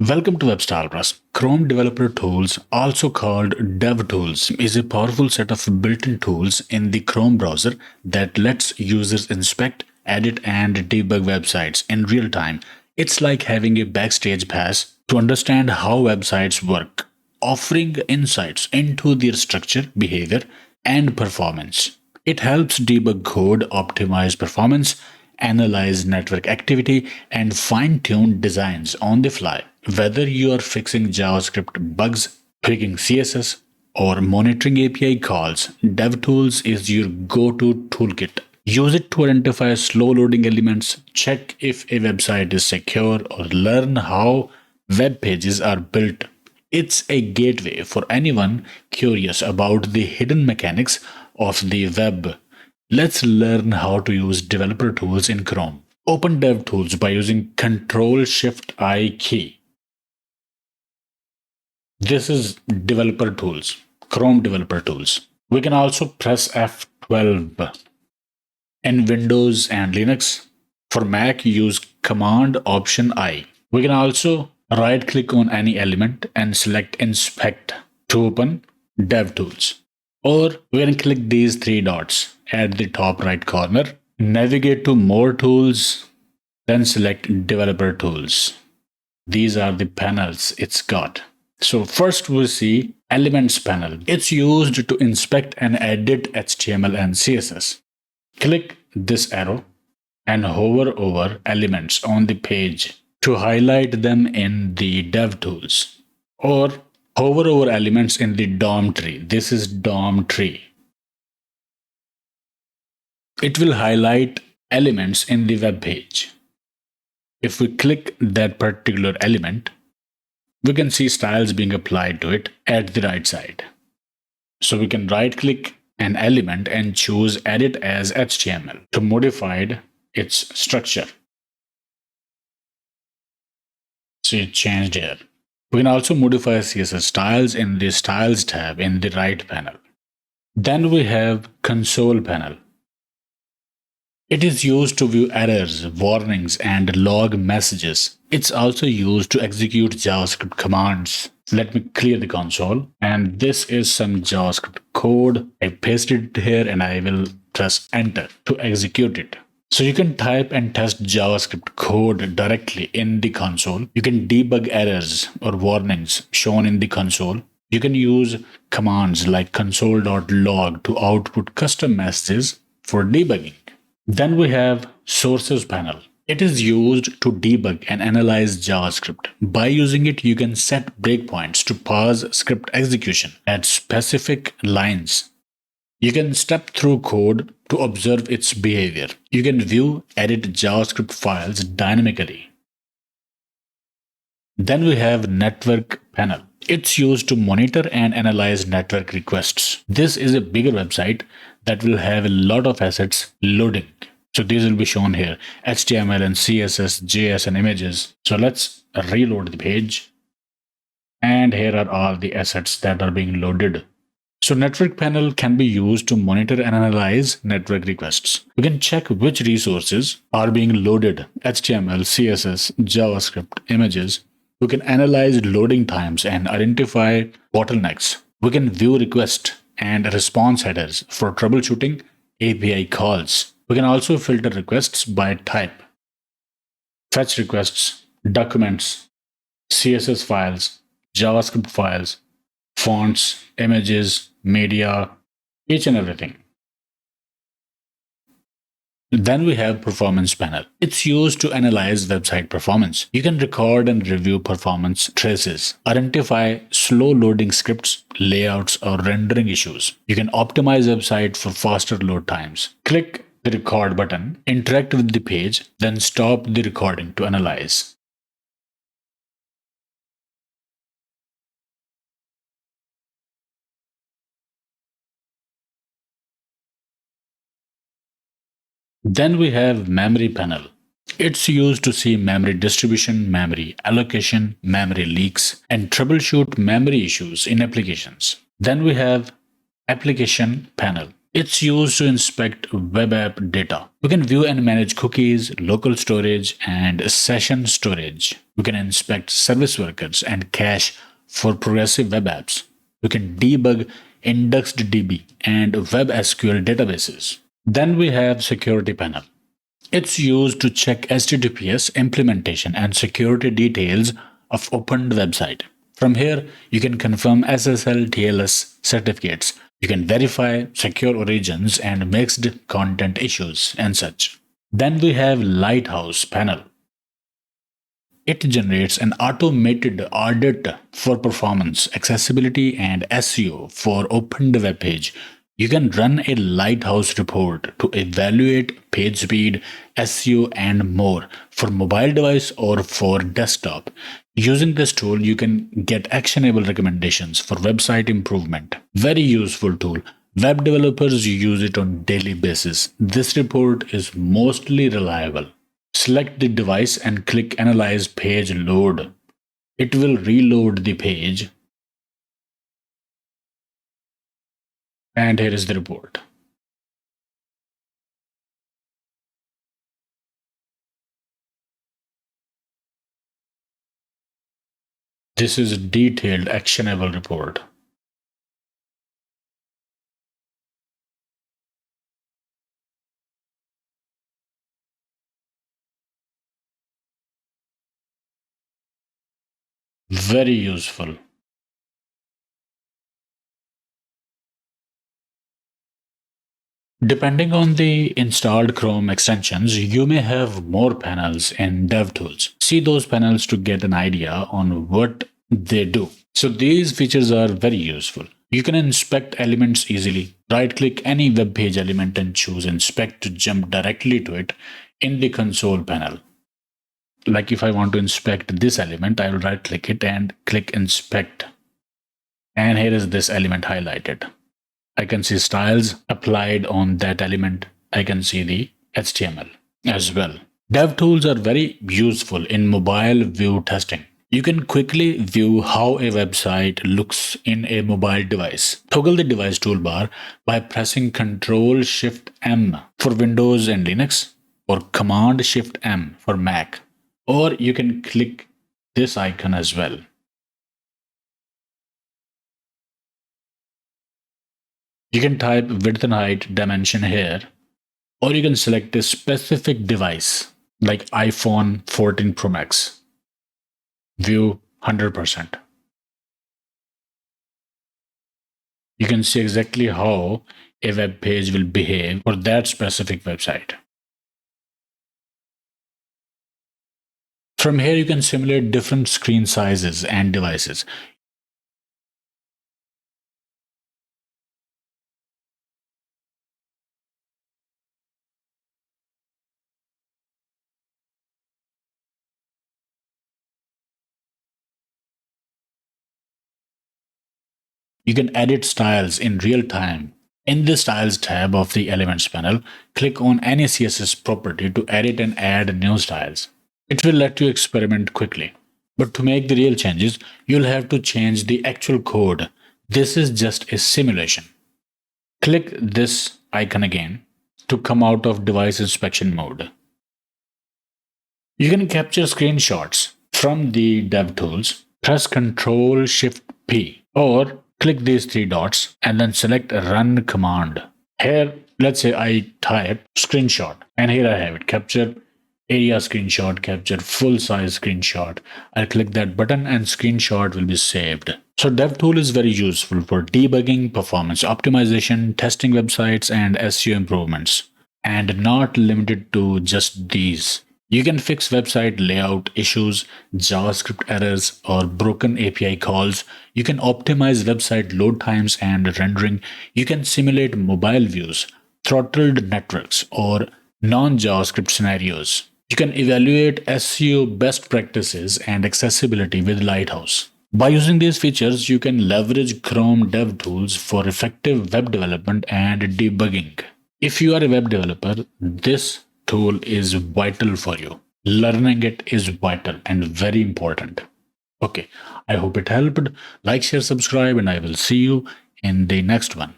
Welcome to WebStarPlus. Chrome Developer Tools, also called DevTools, is a powerful set of built-in tools in the Chrome browser that lets users inspect, edit, and debug websites in real time. It's like having a backstage pass to understand how websites work, offering insights into their structure, behavior, and performance. It helps debug code, optimize performance, analyze network activity, and fine tune designs on the fly. Whether you are fixing JavaScript bugs, tweaking CSS, or monitoring API calls, DevTools is your go to toolkit. Use it to identify slow loading elements, check if a website is secure, or learn how web pages are built. It's a gateway for anyone curious about the hidden mechanics of the web. Let's learn how to use developer tools in Chrome. Open DevTools by using Ctrl-Shift-I key. This is developer tools, Chrome developer tools. We can also press F12. In Windows and Linux, for Mac, use Command Option I. We can also right click on any element and select Inspect to open DevTools. Or we can click these three dots at the top right corner, navigate to More Tools, then select Developer Tools. These are the panels it's got. So first we see Elements panel. It's used to inspect and edit HTML and CSS. Click this arrow and hover over elements on the page to highlight them in the DevTools. Or hover over elements in the DOM tree. This is DOM tree. It will highlight elements in the web page. If we click that particular element, we can see styles being applied to it at the right side. So we can right click an element and choose Edit as HTML to modify its structure. So it changed here. We can also modify CSS styles in the Styles tab in the right panel. Then we have Console panel. It is used to view errors, warnings, and log messages. It's also used to execute JavaScript commands. Let me clear the console. And this is some JavaScript code. I pasted it here and I will press enter to execute it. So you can type and test JavaScript code directly in the console. You can debug errors or warnings shown in the console. You can use commands like console.log to output custom messages for debugging. Then we have Sources panel. It is used to debug and analyze JavaScript. By using it, you can set breakpoints to pause script execution at specific lines. You can step through code to observe its behavior. You can view, edit JavaScript files dynamically. Then we have Network panel. It's used to monitor and analyze network requests. This is a bigger website that will have a lot of assets loading. So these will be shown here, HTML and CSS, JS and images. So let's reload the page. And here are all the assets that are being loaded. So network panel can be used to monitor and analyze network requests. We can check which resources are being loaded, HTML, CSS, JavaScript, images. We can analyze loading times and identify bottlenecks. We can view request and response headers for troubleshooting API calls. We can also filter requests by type, fetch requests, documents, CSS files, JavaScript files, fonts, images, media, each and everything. Then we have Performance panel. It's used to analyze website performance. You can record and review performance traces, identify slow loading scripts, layouts, or rendering issues. You can optimize website for faster load times. Click the record button, interact with the page, then stop the recording to analyze. Then we have Memory panel. It's used to see memory distribution, memory allocation, memory leaks, and troubleshoot memory issues in applications. Then we have Application panel. It's used to inspect web app data. We can view and manage cookies, local storage, and session storage. We can inspect service workers and cache for progressive web apps. We can debug indexed DB and web SQL databases. Then we have security panel. It's used to check HTTPS implementation and security details of opened website. From here, you can confirm SSL TLS certificates. You can verify secure origins and mixed content issues and such. Then we have Lighthouse panel. It generates an automated audit for performance, accessibility, and SEO for opened web page. You can run a Lighthouse report to evaluate page speed, SEO, and more for mobile device or for desktop. Using this tool, you can get actionable recommendations for website improvement. Very useful tool. Web developers use it on daily basis. This report is mostly reliable. Select the device and click Analyze Page Load. It will reload the page. And here is the report. This is a detailed actionable report. Very useful. Depending on the installed Chrome extensions, you may have more panels in DevTools. See those panels to get an idea on what they do. So these features are very useful. You can inspect elements easily. Right-click any web page element and choose Inspect to jump directly to it in the console panel. Like if I want to inspect this element, I will right-click it and click Inspect. And here is this element highlighted. I can see styles applied on that element. I can see the HTML as well. DevTools are very useful in mobile view testing. You can quickly view how a website looks in a mobile device. Toggle the device toolbar by pressing Ctrl-Shift-M for Windows and Linux or Command-Shift-M for Mac. Or you can click this icon as well. You can type width and height dimension here, or you can select a specific device like iPhone 14 Pro Max. View 100%. You can see exactly how a web page will behave for that specific website. From here, you can simulate different screen sizes and devices. You can edit styles in real time. In the Styles tab of the Elements panel, click on any CSS property to edit and add new styles. It will let you experiment quickly. But to make the real changes, you'll have to change the actual code. This is just a simulation. Click this icon again to come out of device inspection mode. You can capture screenshots from the DevTools. Press Ctrl-Shift-P or click these three dots and then select Run command. Here, let's say I type screenshot and here I have it. Capture area screenshot, capture full size screenshot. I'll click that button and screenshot will be saved. So DevTool is very useful for debugging, performance optimization, testing websites, and SEO improvements. And not limited to just these. You can fix website layout issues, JavaScript errors, or broken API calls. You can optimize website load times and rendering. You can simulate mobile views, throttled networks, or non-JavaScript scenarios. You can evaluate SEO best practices and accessibility with Lighthouse. By using these features, you can leverage Chrome DevTools for effective web development and debugging. If you are a web developer, this tool is vital for you. Learning it is vital and very important. Okay, I hope it helped. Like, share, subscribe, and I will see you in the next one.